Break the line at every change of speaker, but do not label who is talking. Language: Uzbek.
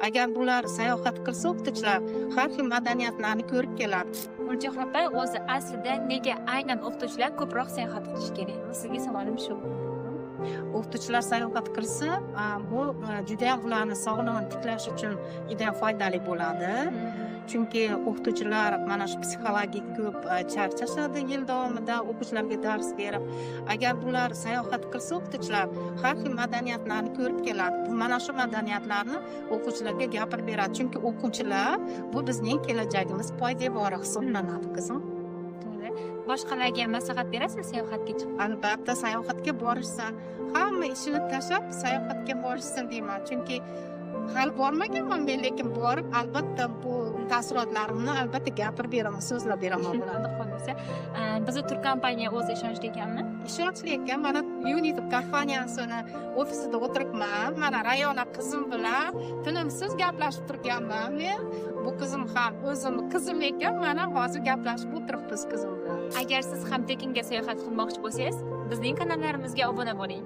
Agar bular sayohat qilsa o'qituvchilar har xil madaniyatlarni ko'rib keladi.
Gulchehra opa, o'zi aslida nega aynan o'qituvchilar ko'proq sayohat qilishi kerak? Sizga savolim shu.
O'qituvchilar sayohat qilsa, bu juda ham ularning sog'lig'ini tiklash uchun juda ham foydali bo'ladi. Chunki o'qituvchilar mana shu psixologik ko'p charchashadi yil davomida o'quvchilarga dars berib. Agar bular sayohat qilsa o'qituvchilar har xil madaniyatlarni ko'rib keladi. Mana shu madaniyatlarni o'quvchilarga gapirib beradi. Chunki o'quvchilar bu bizning kelajagimiz poydevori hisoblanadi, qizim.
Boshqalarga maslahat berasiz sayohatga chiqib?
Albatta sayohatga borishsin. Hamma ishini tashlab sayohatga borishsin deyman. Chunki hali bormaganman men, lekin borib albatta bu taassurotlarimni albatta gapirib beraman, so'zlab beraman bularni.
Xo'p, bizni Turkompaniya o'zi ishonchli ekanmi?
Ishonchli ekan. Mana Unity kompaniyasini ofisida o'tiribman. Mana Rayona qizim bilan tinimsiz gaplashib turganman men. Bu qizim ham o'zimning qizim ekan. Mana hozir gaplashib o'tiribmiz qizim bilan.
Agar siz ham Pekinga sayohat qilmoqchi bo'lsangiz, bizning kanallarimizga obuna bo'ling.